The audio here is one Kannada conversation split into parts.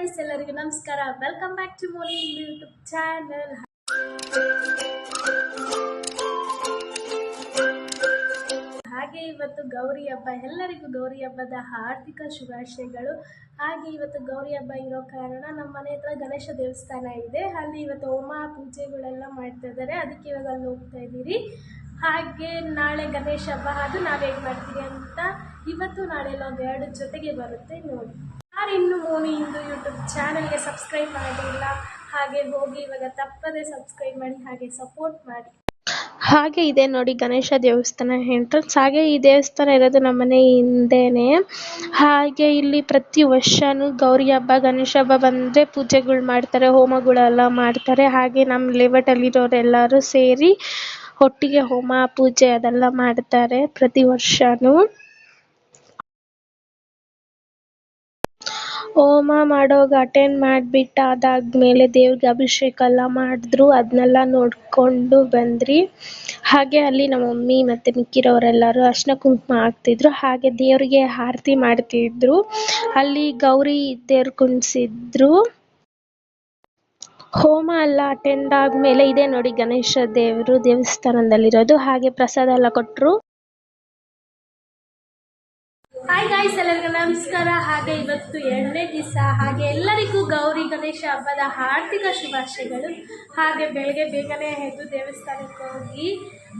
ಗೈಸ್, ಎಲ್ಲರಿಗೂ ನಮಸ್ಕಾರ. Welcome back to Moni YouTube channel. ಹಾಗೆ ಇವತ್ತು ಗೌರಿ ಹಬ್ಬ, ಎಲ್ಲರಿಗೂ ಗೌರಿ ಹಬ್ಬದ ಹಾರ್ದಿಕ ಶುಭಾಶಯಗಳು. ಹಾಗೆ ಇವತ್ತು ಗೌರಿ ಹಬ್ಬ ಇರೋ ಕಾರಣ ನಮ್ಮ ಮನೆ ಹತ್ರ ಗಣೇಶ ದೇವಸ್ಥಾನ ಇದೆ. ಅಲ್ಲಿ ಇವತ್ತು ಹೋಮ ಪೂಜೆಗಳೆಲ್ಲ ಮಾಡ್ತಾ ಇದ್ದಾರೆ. ಅದಕ್ಕೆ ಇವಾಗ ಅಲ್ಲಿ ಹೋಗ್ತಾ ಇದ್ದೀರಿ. ಹಾಗೆ ನಾಳೆ ಗಣೇಶ ಹಬ್ಬ, ಅದು ನಾವು ಹೇಗೆ ಮಾಡ್ತೀವಿ ಅಂತ ಇವತ್ತು ನಾಳೆ ಒಂದು ಎರಡು ಜೊತೆಗೆ ಬರುತ್ತೆ ನೋಡಿ. ಯಾರಿನ್ನೂ ಮೋನಿ ಹಿಂದೂ ಯೂಟ್ಯೂಬ್ ಚಾನಲ್ಗೆ ಸಬ್ಸ್ಕ್ರೈಬ್ ಮಾಡಿಲ್ಲ, ಹಾಗೆ ಹೋಗಿ ಇವಾಗ ತಪ್ಪದೆ ಸಬ್ಸ್ಕ್ರೈಬ್ ಮಾಡಿ, ಹಾಗೆ ಸಪೋರ್ಟ್ ಮಾಡಿ. ಹಾಗೆ ಇದೆ ನೋಡಿ ಗಣೇಶ ದೇವಸ್ಥಾನ ಎಂಟ್ರನ್ಸ್. ಹಾಗೆ ಈ ದೇವಸ್ಥಾನ ಇರೋದು ನಮ್ಮನೆ ಹಿಂದೆನೆ. ಹಾಗೆ ಇಲ್ಲಿ ಪ್ರತಿ ವರ್ಷನೂ ಗೌರಿ ಹಬ್ಬ ಗಣೇಶ ಹಬ್ಬ ಬಂದರೆ ಪೂಜೆಗಳು ಮಾಡ್ತಾರೆ, ಹೋಮಗಳೆಲ್ಲ ಮಾಡ್ತಾರೆ. ಹಾಗೆ ನಮ್ಮ ಲೇಔಟಲ್ಲಿರೋರೆಲ್ಲರೂ ಸೇರಿ ಒಟ್ಟಿಗೆ ಹೋಮ ಪೂಜೆ ಅದೆಲ್ಲ ಮಾಡ್ತಾರೆ ಪ್ರತಿ ವರ್ಷನೂ. ಹೋಮ ಮಾಡೋವಾಗ ಅಟೆಂಡ್ ಮಾಡಿಬಿಟ್ಟು ಅದಾದ್ಮೇಲೆ ದೇವ್ರಿಗೆ ಅಭಿಷೇಕ ಎಲ್ಲ ಮಾಡಿದ್ರು, ಅದನ್ನೆಲ್ಲ ನೋಡಿಕೊಂಡು ಬಂದ್ರಿ. ಹಾಗೆ ಅಲ್ಲಿ ನಮ್ಮ ಮಮ್ಮಿ ಮತ್ತು ಮಿಕ್ಕಿರೋರೆಲ್ಲರೂ ಅರ್ಶಿನ ಕುಂಕುಮ ಹಾಕ್ತಿದ್ರು. ಹಾಗೆ ದೇವರಿಗೆ ಆರತಿ ಮಾಡ್ತಿದ್ರು. ಅಲ್ಲಿ ಗೌರಿ ದೇವ್ರು ಕುಣಿಸಿದ್ರು. ಹೋಮ ಎಲ್ಲ ಅಟೆಂಡ್ ಆದಮೇಲೆ ಇದೆ ನೋಡಿ ಗಣೇಶ ದೇವರು ದೇವಸ್ಥಾನದಲ್ಲಿರೋದು. ಹಾಗೆ ಪ್ರಸಾದ ಎಲ್ಲ ಕೊಟ್ಟರು. ಹಾಯ್ ಗಾಯ್ಸ್, ಎಲ್ಲರಿಗೂ ನಮಸ್ಕಾರ. ಹಾಗೆ ಇವತ್ತು 2ನೇ ದಿವಸ. ಹಾಗೆ ಎಲ್ಲರಿಗೂ ಗೌರಿ ಗಣೇಶ ಹಬ್ಬದ ಹಾರ್ದಿಕ ಶುಭಾಶಯಗಳು. ಹಾಗೆ ಬೆಳಗ್ಗೆ ಬೇಗನೆ ಎದ್ದು ದೇವಸ್ಥಾನಕ್ಕೆ ಹೋಗಿ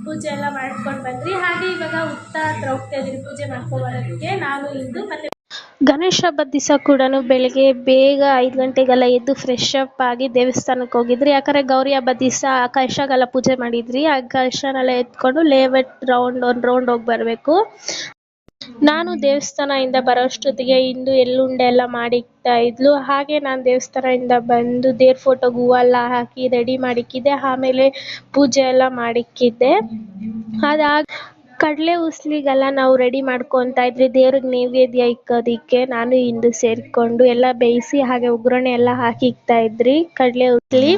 ಪೂಜೆ ಎಲ್ಲ ಮಾಡ್ಕೊಂಡು ಬಂದ್ರಿ. ಹಾಗೆ ಇವಾಗ ಹುತ್ತ ಹತ್ರ ಹೋಗ್ತಾ ಇದ್ದೀರಿ ಪೂಜೆ ಮಾಡ್ಕೊಬರೋದಕ್ಕೆ. ನಾನು ಇಂದು ಮತ್ತೆ ಗಣೇಶ ಹಬ್ಬದ ದಿವಸ ಕೂಡ ಬೆಳಗ್ಗೆ ಬೇಗ 5 ಗಂಟೆಗೆಲ್ಲ ಎದ್ದು ಫ್ರೆಶ್ ಅಪ್ ಆಗಿ ದೇವಸ್ಥಾನಕ್ಕೆ ಹೋಗಿದ್ರಿ. ಯಾಕಂದರೆ ಗೌರಿ ಹಬ್ಬದ ದಿವಸ ಕಳಶಗೆಲ್ಲ ಪೂಜೆ ಮಾಡಿದ್ರಿ. ಆ ಕಳಶನೆಲ್ಲ ಎತ್ಕೊಂಡು ಲೇಔಟ್ ಒಂದು ರೌಂಡ್ ಹೋಗಿ ಬರಬೇಕು. ನಾನು ದೇವಸ್ಥಾನದಿಂದ ಬರೋಷ್ಟೊತ್ತಿಗೆ ಇಂದು ಎಳ್ಳುಂಡೆ ಎಲ್ಲ ಮಾಡಿಕ್ತಾ ಇದ್ಲು. ಹಾಗೆ ನಾನು ದೇವಸ್ಥಾನದಿಂದ ಬಂದು ದೇವ್ರ ಫೋಟೋಗೆ ಹೂವೆಲ್ಲ ಹಾಕಿ ರೆಡಿ ಮಾಡಿಕ್ಕಿದ್ದೆ. ಆಮೇಲೆ ಪೂಜೆ ಎಲ್ಲ ಮಾಡಿಕ್ಕಿದ್ದೆ. ಅದಾದ ಕಡಲೆ ಉಸ್ಲಿಗೆಲ್ಲ ನಾವು ರೆಡಿ ಮಾಡ್ಕೊತಾ ಇದ್ರಿ ದೇವ್ರಿಗೆ ನೈವೇದ್ಯ ಇಕ್ಕೋದಕ್ಕೆ. ನಾನು ಇಂದು ಸೇರಿಕೊಂಡು ಎಲ್ಲ ಬೇಯಿಸಿ ಹಾಗೆ ಒಗ್ಗರಣೆ ಎಲ್ಲ ಹಾಕಿ ಇಕ್ತಾ ಇದ್ರಿ ಕಡಲೆ ಉಸ್ಲಿ.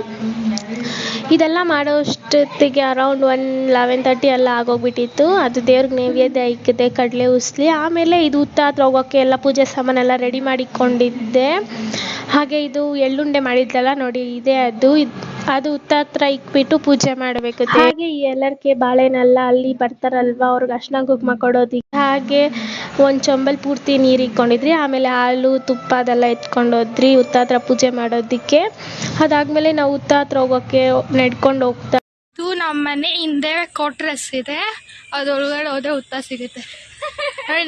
ಇದೆಲ್ಲ ಮಾಡೋಷ್ಟೊತ್ತಿಗೆ ಅರೌಂಡ್ 11:30 ಎಲ್ಲ ಆಗೋಗ್ಬಿಟ್ಟಿತ್ತು. ಅದು ದೇವ್ರಿಗೆ ನೈವೇದ್ಯ ಇಕ್ಕಿದೆ ಕಡಲೆ ಉಸ್ಲಿ. ಆಮೇಲೆ ಇದು ಹುತ್ತ ಹತ್ರ ಹೋಗೋಕ್ಕೆ ಎಲ್ಲ ಪೂಜೆ ಸಾಮಾನೆಲ್ಲ ರೆಡಿ ಮಾಡಿಕೊಂಡಿದ್ದೆ. ಹಾಗೆ ಇದು ಎಳ್ಳುಂಡೆ ಮಾಡಿದ್ಲಲ್ಲ ನೋಡಿ, ಇದೆ ಅದು ಹುತ್ತ ಹತ್ರ ಇಕ್ಬಿಟ್ಟು ಪೂಜೆ ಮಾಡಬೇಕು. ಹಾಗೆ ಈ ಎಲ್ಲರಿಗೆ ಬಾಳೆನೆಲ್ಲ ಅಲ್ಲಿ ಬರ್ತಾರಲ್ವ ಅವ್ರಿಗೆ ಅರ್ಶಿನ ಕುಂಕುಮ ಕೊಡೋದಿಕ್ಕೆ. ಹಾಗೆ ಒಂದು ಚೊಂಬಲ್ ಪೂರ್ತಿ ನೀರು ಇಕ್ಕೊಂಡಿದ್ರಿ. ಆಮೇಲೆ ಹಾಲು ತುಪ್ಪ ಅದೆಲ್ಲ ಎತ್ಕೊಂಡೋದ್ರಿ ಹುತ್ತ ಹತ್ರ ಪೂಜೆ ಮಾಡೋದಕ್ಕೆ. ಅದಾದ್ಮೇಲೆ ನಾವು ಹುತ್ತ ಹತ್ರ ಹೋಗೋಕ್ಕೆ ನಡ್ಕೊಂಡು ಹೋಗ್ತಾ ನಮ್ಮ ಮನೆ ಹಿಂದೆ ಕ್ವಾರ್ಟರ್ಸ್ ಇದೆ, ಅದರೊಳಗಡೆ ಹೋದ್ರೆ ಹುತ್ತ ಸಿಗುತ್ತೆ.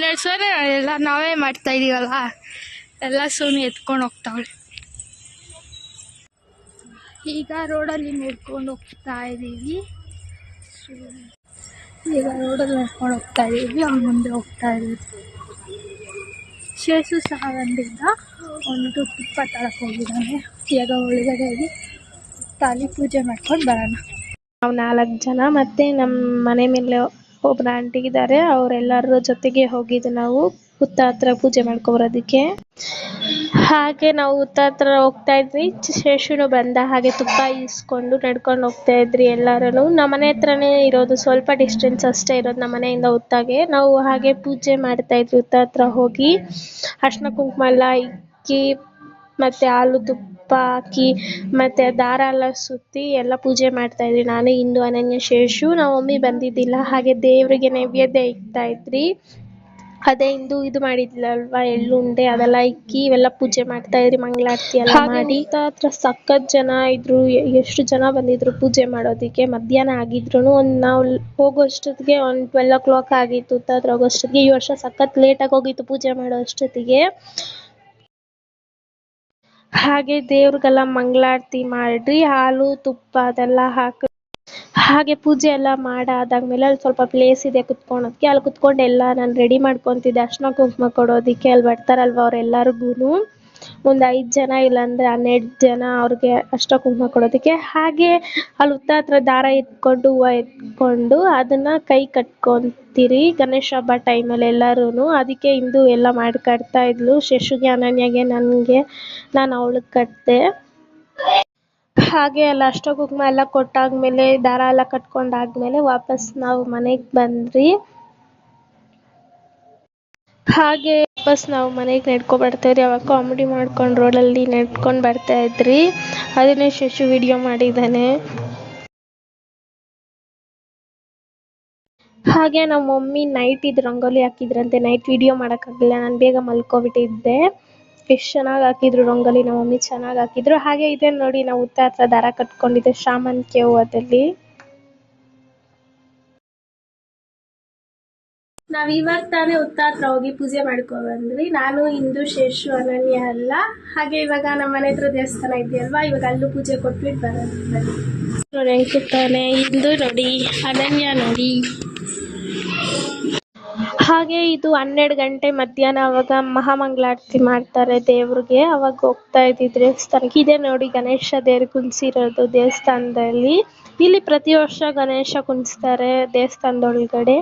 ನಡೆಸೋರೆ ಎಲ್ಲ ನಾವೇ ಮಾಡ್ತಾ ಇದೀವಲ್ಲ, ಎಲ್ಲ ಸುಮ್ಮನೆ ಎತ್ಕೊಂಡು ಹೋಗ್ತಾವಳೆ. ಈಗ ರೋಡಲ್ಲಿ ನಡ್ಕೊಂಡು ಹೋಗ್ತಾ ಇದ್ದೀವಿ. ಅವ್ರ ಮುಂದೆ ಹೋಗ್ತಾ ಇದ್ದೀವಿ. ಶೇಷು ಸಹ ಬಂದಿದ್ದ, ಒಂದು ತುಪ್ಪ ತಳಕ್ಕೆ ಹೋಗಿದ್ದಾನೆ. ಈಗ ಒಳಗಡೆ ಹೋಗಿ ತಾಲಿ ಪೂಜೆ ಮಾಡ್ಕೊಂಡು ಬರೋಣ. ನಾವು 4 ಜನ ಮತ್ತೆ ನಮ್ಮ ಮನೆ ಮೇಲೆ ಒಬ್ಬರು ಆಂಟಿ ಇದ್ದಾರೆ, ಅವರೆಲ್ಲರ ಜೊತೆಗೆ ಹೋಗಿದ್ದು ನಾವು ಹುತ್ತ ಹತ್ರ ಪೂಜೆ ಮಾಡ್ಕೊಬರೋದಕ್ಕೆ. ಹಾಗೆ ನಾವು ಹುತ್ತ ಹತ್ರ ಹೋಗ್ತಾ ಇದ್ವಿ. ಶೇಷುನು ಬಂದ, ಹಾಗೆ ತುಪ್ಪ ಇಸ್ಕೊಂಡು ನಡ್ಕೊಂಡು ಹೋಗ್ತಾ ಇದ್ರಿ ಎಲ್ಲರೂ. ನಮ್ಮ ಮನೆ ಹತ್ರನೇ ಇರೋದು, ಸ್ವಲ್ಪ ಡಿಸ್ಟೆನ್ಸ್ ಅಷ್ಟೇ ಇರೋದು ನಮ್ಮ ಮನೆಯಿಂದ ಹುತ್ತಾಗೆ. ನಾವು ಹಾಗೆ ಪೂಜೆ ಮಾಡ್ತಾ ಇದ್ವಿ ಹುತ್ತ ಹತ್ರ ಹೋಗಿ. ಅರ್ಶಿನ ಕುಂಕುಮ ಎಲ್ಲ ಇಕ್ಕಿ ಮತ್ತು ಹಾಲು ತುಪ್ಪ ಹಾಕಿ ಮತ್ತು ದಾರ ಎಲ್ಲ ಸುತ್ತಿ ಎಲ್ಲ ಪೂಜೆ ಮಾಡ್ತಾ ಇದ್ರಿ. ನಾನು ಇಂದು ಅನನ್ಯ ಶೇಷು, ನಮ್ಮ ಮಮ್ಮಿ ಬಂದಿದ್ದಿಲ್ಲ. ಹಾಗೆ ದೇವರಿಗೆ ನೈವೇದ್ಯ ಇಕ್ತಾ ಇದ್ರಿ. ಅದೇ ಇಂದು ಇದು ಮಾಡಿದ್ಲಲ್ವ ಎಳ್ಳುಂಡೆ, ಅದೆಲ್ಲ ಇಕ್ಕಿ ಇವೆಲ್ಲ ಪೂಜೆ ಮಾಡ್ತಾ ಇದ್ರಿ. ಮಂಗಳಾರತಿ ಎಲ್ಲ ಮಾಡಿ ಹತ್ರ ಸಖತ್ ಜನ ಇದ್ರು. ಎಷ್ಟು ಜನ ಬಂದಿದ್ರು ಪೂಜೆ ಮಾಡೋದಕ್ಕೆ. ಮಧ್ಯಾಹ್ನ ಆಗಿದ್ರು. ನಾವು ಹೋಗೋಷ್ಟೊತ್ತಿಗೆ ಒಂದು 12 o'clock ಆಗಿತ್ತು. ಹತ್ರ ಹೋಗೋಷ್ಟೊತ್ತಿಗೆ ಈ ವರ್ಷ ಸಖತ್ ಲೇಟಾಗಿ ಹೋಗಿತ್ತು ಪೂಜೆ ಮಾಡೋ ಅಷ್ಟೊತ್ತಿಗೆ. ಹಾಗೆ ದೇವ್ರಿಗೆಲ್ಲ ಮಂಗಳಾರತಿ ಮಾಡ್ರಿ, ಹಾಲು ತುಪ್ಪ ಅದೆಲ್ಲ ಹಾಕಿ ಹಾಗೆ ಪೂಜೆ ಎಲ್ಲ ಮಾಡಾದಾದ್ಮೇಲೆ ಅಲ್ಲಿ ಸ್ವಲ್ಪ ಪ್ಲೇಸ್ ಇದೆ ಕುತ್ಕೊಳೋದಕ್ಕೆ. ಅಲ್ಲಿ ಕುತ್ಕೊಂಡು ಎಲ್ಲ ನಾನು ರೆಡಿ ಮಾಡ್ಕೊತಿದ್ದೆ ಅರ್ಶಿನ ಕುಂಕುಮ ಕೊಡೋದಕ್ಕೆ. ಅಲ್ಲಿ ಬರ್ತಾರಲ್ವ ಅವರೆಲ್ಲರಿಗೂ ಒಂದು 5 ಜನ ಇಲ್ಲಾಂದರೆ 12 ಜನ ಅವ್ರಿಗೆ ಅರ್ಶಿನ ಕುಂಕುಮ ಕೊಡೋದಕ್ಕೆ. ಹಾಗೆ ಅಲ್ಲಿ ಹುತ್ತ ಹತ್ರ ದಾರ ಎತ್ಕೊಂಡು ಹೂವು ಎತ್ಕೊಂಡು ಅದನ್ನು ಕೈ ಕಟ್ಕೊತೀರಿ ಗಣೇಶ ಹಬ್ಬ ಟೈಮಲ್ಲಿ ಎಲ್ಲರೂ. ಅದಕ್ಕೆ ಇಂದು ಎಲ್ಲ ಮಾಡ್ಕೊಡ್ತಾ ಇದ್ಲು. ಶಶುಗೆ ಅನನ್ಯಗೆ ನನಗೆ, ನಾನು ಅವಳಿಗೆ ಕಟ್ಟಿದೆ. ಹಾಗೆ ಎಲ್ಲ ಅರ್ಶಿನ ಕುಂಕುಮ ಎಲ್ಲ ಕೊಟ್ಟಾದ್ಮೇಲೆ ದಾರ ಎಲ್ಲ ಕಟ್ಕೊಂಡಾದ್ಮೇಲೆ ವಾಪಸ್ ನಾವು ಮನೆಗೆ ಬಂದ್ರಿ. ಹಾಗೆ ವಾಪಸ್ ನಾವು ಮನೆಗೆ ನಡ್ಕೊಂಡು ಬರ್ತಾಯಿದ್ರಿ. ಅವಾಗ ಕಾಮಿಡಿ ಮಾಡ್ಕೊಂಡು ರೋಡಲ್ಲಿ ನಡ್ಕೊಂಡು ಬರ್ತಾಯಿದ್ರಿ. ಅದನ್ನೇ ಶಶು ವಿಡಿಯೋ ಮಾಡಿದ್ದಾನೆ. ಹಾಗೆ ನಮ್ಮ ಮಮ್ಮಿ ನೈಟ್ ಇದು ರಂಗೋಲಿ ಹಾಕಿದ್ರಂತೆ. ನೈಟ್ ವಿಡಿಯೋ ಮಾಡೋಕ್ಕಾಗಲಿಲ್ಲ, ನಾನು ಬೇಗ ಮಲ್ಕೊಬಿಟ್ಟಿದ್ದೆ. ಎಷ್ಟು ಚೆನ್ನಾಗಿ ಹಾಕಿದ್ರು ರಂಗೋಲಿ, ನಮ್ಮ ಮಮ್ಮಿ ಚೆನ್ನಾಗಿ ಹಾಕಿದ್ರು. ಹಾಗೆ ಇದೆ ನೋಡಿ, ನಾವು ಹುತ್ತ ಹತ್ರ ದಾರ ಕಟ್ಕೊಂಡಿದ್ದೆ ಶಾಮಂತಿಗೆ ಹೂವದಲ್ಲಿ. ನಾವು ಇವಾಗ ತಾನೇ ಹುತ್ತ ಹತ್ರ ಹೋಗಿ ಪೂಜೆ ಮಾಡ್ಕೊಬಂದ್ರಿ. ನಾನು ಇಂದು ಶೇಷು ಅನನ್ಯ ಅಲ್ಲ. ಹಾಗೆ ಇವಾಗ ನಮ್ಮ ಮನೆ ಹತ್ರ ದೇವಸ್ಥಾನ ಇದೆಯಲ್ವಾ, ಇವಾಗ ಅಲ್ಲೂ ಪೂಜೆ ಕೊಟ್ಬಿಟ್ಟು ಬರೋದು. ನೋಡಿ ಹೆಂಗೆ ಕೂತಾನೆ ಇಂದು, ನೋಡಿ ಅನನ್ಯ ನೋಡಿ. ಹಾಗೆ ಇದು 12 ಗಂಟೆ ಮಧ್ಯಾಹ್ನ ಅವಾಗ ಮಹಾಮಂಗಳಾರತಿ ಮಾಡ್ತಾರೆ ದೇವ್ರಿಗೆ. ಅವಾಗ ಹೋಗ್ತಾ ಇದ್ದಿದ್ದು ದೇವಸ್ಥಾನಕ್ಕೆ. ಇದೇ ನೋಡಿ ಗಣೇಶ ದೇವ್ರು ಕುಣಿಸಿರೋದು ದೇವಸ್ಥಾನದಲ್ಲಿ. ಇಲ್ಲಿ ಪ್ರತಿ ವರ್ಷ ಗಣೇಶ ಕುಣಿಸ್ತಾರೆ ದೇವಸ್ಥಾನದೊಳಗಡೆ.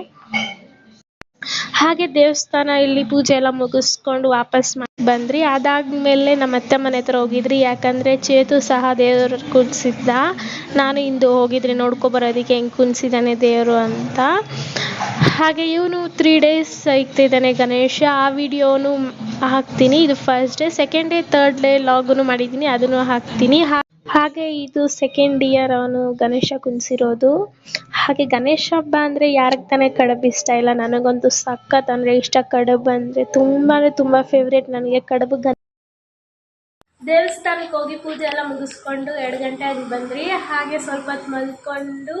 ಹಾಗೆ ದೇವಸ್ಥಾನ ಇಲ್ಲಿ ಪೂಜೆ ಎಲ್ಲ ಮುಗಿಸ್ಕೊಂಡು ವಾಪಸ್ ಬಂದ್ರಿ. ಅದಾದ್ಮೇಲೆ ನಮ್ಮ ಅತ್ತೆ ಮನೆ ಹತ್ರ ಹೋಗಿದ್ರಿ, ಯಾಕಂದರೆ ಚೇತು ಸಹ ದೇವರು ಕುಣಿಸಿದ್ದ. ನಾನು ಇಂದು ಹೋಗಿದ್ರಿ ನೋಡ್ಕೊಬರೋದಕ್ಕೆ ಹೆಂಗೆ ಕುಣಿಸಿದ್ದಾನೆ ದೇವರು ಅಂತ. ಹಾಗೆ ಇವನು 3 days ಇಕ್ತಿದ್ದಾನೆ ಗಣೇಶ. ಆ ವಿಡಿಯೋನು ಹಾಕ್ತೀನಿ. ಇದು first day, second day, third day ಲಾಗನ್ನು ಮಾಡಿದ್ದೀನಿ, ಅದನ್ನು ಹಾಕ್ತೀನಿ. ಹಾಗೆ ಇದು ಸೆಕೆಂಡ್ ಇಯರ್ ಅವನು ಗಣೇಶ ಕುಣಿಸಿರೋದು. ಹಾಗೆ ಗಣೇಶ ಹಬ್ಬ ಅಂದರೆ ಯಾರಿಗೆ ತಾನೇ ಕಡುಬು ಇಷ್ಟ ಇಲ್ಲ. ನನಗಂತೂ ಸಖತ್ ಅಂದರೆ ಇಷ್ಟ. ಕಡುಬು ಅಂದರೆ ತುಂಬ ಫೇವ್ರೇಟ್ ನನಗೆ ಕಡುಬು. ದೇವಸ್ಥಾನಕ್ಕೆ ಹೋಗಿ ಪೂಜೆ ಎಲ್ಲ ಮುಗಿಸ್ಕೊಂಡು 2 ಗಂಟೆ ಆಗಿ ಬಂದ್ರಿ. ಹಾಗೆ ಸ್ವಲ್ಪ ಹೊತ್ತು ಮಲ್ಕೊಂಡು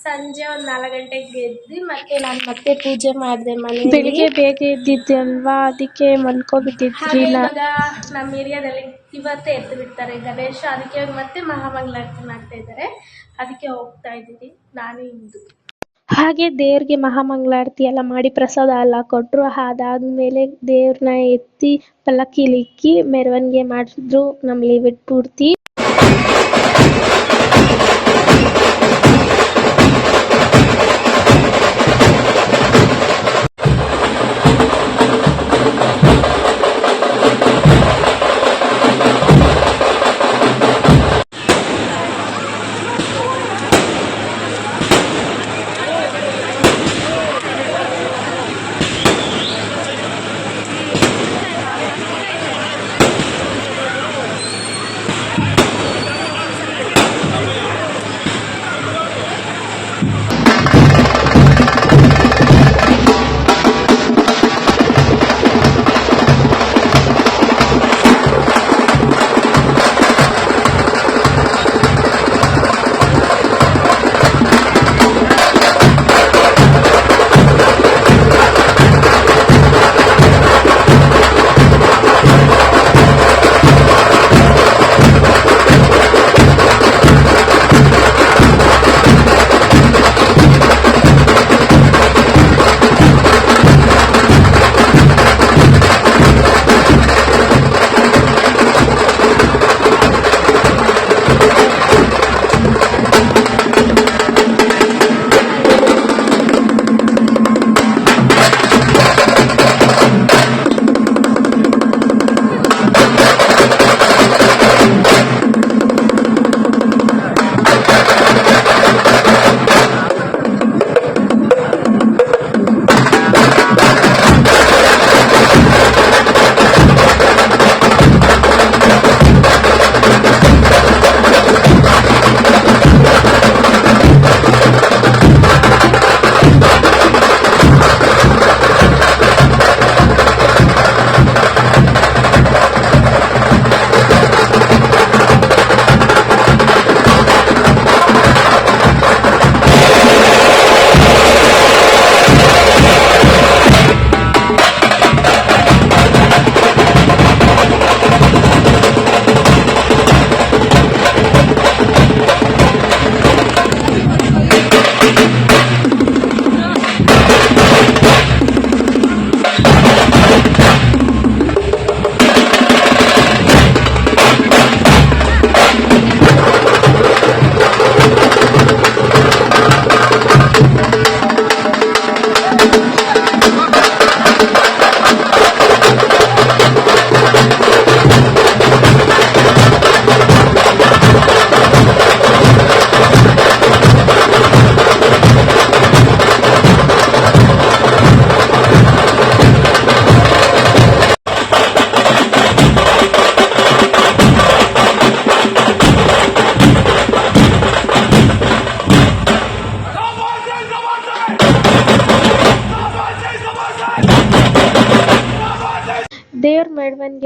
ಸಂಜೆ ಒಂದು 4 ಗಂಟೆಗೆ ಎದ್ದು ನಾನು ಮತ್ತೆ ಪೂಜೆ ಮಾಡಿದೆ ಮನೆಯಲ್ಲಿ. ಬೆಳಿಗ್ಗೆ ಬೇಗ ಎದ್ದಿದ್ದೆ ಅಲ್ವಾ, ಅದಕ್ಕೆ ಮಲ್ಕೊಬಿಟ್ಟಿದ್ರಿ. ಇವಾಗ ನಮ್ಮ ಏರಿಯಾದಲ್ಲಿ ಇವತ್ತೇ ಎದ್ದು ಬಿಡ್ತಾರೆ ಗಣೇಶ. ಅದಕ್ಕೆ ಮತ್ತೆ ಮಹಾಮಂಗಳಾರತಿ ಮಾಡ್ತಾ ಇದ್ದಾರೆ, ಅದಕ್ಕೆ ಹೋಗ್ತಾ ಇದ್ದೀವಿ ನಾನು ಇಂದು. ಹಾಗೆ ದೇವ್ರಿಗೆ ಮಹಾಮಂಗಳಾರತಿ ಎಲ್ಲ ಮಾಡಿ ಪ್ರಸಾದ ಎಲ್ಲ ಕೊಟ್ಟರು. ಅದಾದಮೇಲೆ ದೇವ್ರನ್ನ ಎತ್ತಿ ಪಲ್ಲಕ್ಕಿಲಿಕ್ಕಿ ಮೆರವಣಿಗೆ ಮಾಡಿದ್ರು ನಮ್ಮ ಲೇಔಟ್ ಪೂರ್ತಿ.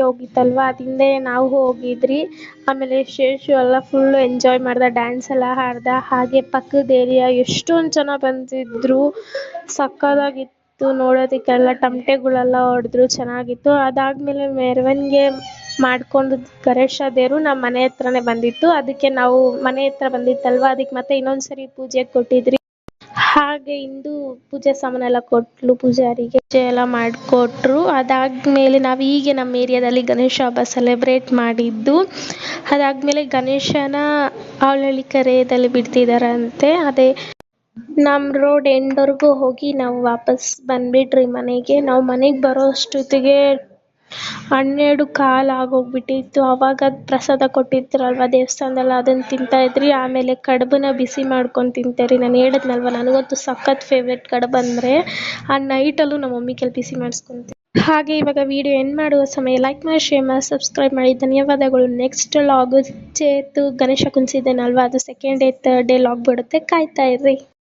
ಹೋಗಿತ್ತಲ್ವ ಅದಿಂದೆ ನಾವು ಹೋಗಿದ್ರಿ. ಆಮೇಲೆ ಶೇಷು ಎಲ್ಲ ಫುಲ್ಲು ಎಂಜಾಯ್ ಮಾಡ್ದ, ಡ್ಯಾನ್ಸ್ ಎಲ್ಲ ಆಡ್ದ. ಹಾಗೆ ಪಕ್ಕದ ಏರಿಯಾ ಎಷ್ಟೊಂದು ಜನ ಬಂದಿದ್ರು, ಸಕ್ಕತ್ತಾಗಿತ್ತು ನೋಡೋದಕ್ಕೆಲ್ಲ. ಟಮಟೆಗಳೆಲ್ಲ ಹೊಡೆದ್ರು, ಚೆನ್ನಾಗಿತ್ತು. ಅದಾದಮೇಲೆ ಮೆರವಣಿಗೆ ಮಾಡಿಕೊಂಡು ಗಣೇಶ ದೇವರು ನಮ್ಮ ಮನೆ ಹತ್ರನೇ ಬಂದಿತ್ತು. ಅದಕ್ಕೆ ನಾವು ಮನೆ ಹತ್ರ ಬಂದಿತ್ತಲ್ವ, ಅದಕ್ಕೆ ಮತ್ತೆ ಇನ್ನೊಂದು ಸರಿ ಪೂಜೆ ಕೊಟ್ಟಿದ್ರಿ. ಹಾಗೆ ಇಂದು ಪೂಜೆ ಸಾಮಾನೆಲ್ಲ ಕೊಟ್ಲು ಪೂಜಾರಿಗೆ, ಪೂಜೆ ಎಲ್ಲ ಮಾಡಿಕೊಟ್ರು. ಅದಾದಮೇಲೆ ನಾವು ಹೀಗೆ ನಮ್ಮ ಏರಿಯಾದಲ್ಲಿ ಗಣೇಶ ಹಬ್ಬ ಸೆಲೆಬ್ರೇಟ್ ಮಾಡಿದ್ದು. ಅದಾದಮೇಲೆ ಗಣೇಶನ ಅವಳಹಳ್ಳಿ ಕೆರೆಯಲ್ಲಿ ಬಿಡ್ತಿದ್ದಾರಂತೆ. ಅದೇ ನಮ್ಮ ರೋಡ್ ಎಂಡ್ವರೆಗೂ ಹೋಗಿ ನಾವು ವಾಪಸ್ ಬಂದ್ಬಿಟ್ರಿ ಮನೆಗೆ. ನಾವು ಮನೆಗೆ ಬರೋ ಅಷ್ಟೊತ್ತಿಗೆ 12:15 ಆಗೋಗ್ಬಿಟ್ಟಿತ್ತು. ಆವಾಗ ಪ್ರಸಾದ ಕೊಟ್ಟಿದ್ರಲ್ವ ದೇವಸ್ಥಾನದಲ್ಲಿ, ಅದನ್ನು ತಿಂತಾಯಿದ್ರಿ. ಆಮೇಲೆ ಕಡುಬನ್ನ ಬಿಸಿ ಮಾಡ್ಕೊಂಡು ತಿಂತಾಯಿರಿ. ನಾನು ಹೇಳಿದ್ನಲ್ವ, ನನಗಂತೂ ಸಖತ್ ಫೇವ್ರೆಟ್ ಕಡುಬು ಅಂದರೆ. ಆ ನೈಟಲ್ಲೂ ನಮ್ಮ ಮಮ್ಮಿ ಕೈಲಿ ಬಿಸಿ ಮಾಡಿಸ್ಕೊತೀನಿ. ಹಾಗೆ ಇವಾಗ ವಿಡಿಯೋ ಎಂಡ್ ಮಾಡುವ ಸಮಯ. ಲೈಕ್ ಮಾಡಿ, ಶೇರ್ ಮಾಡಿ, ಸಬ್ಸ್ಕ್ರೈಬ್ ಮಾಡಿ. ಧನ್ಯವಾದಗಳು. ನೆಕ್ಸ್ಟ್ ಲಾಗು ಗಣೇಶ ಕುಣಿಸಿದ್ದೇನಲ್ವ, ಅದು 2nd day 3rd day log ಬಿಡುತ್ತೆ, ಕಾಯ್ತಾ ಇರ್ರಿ.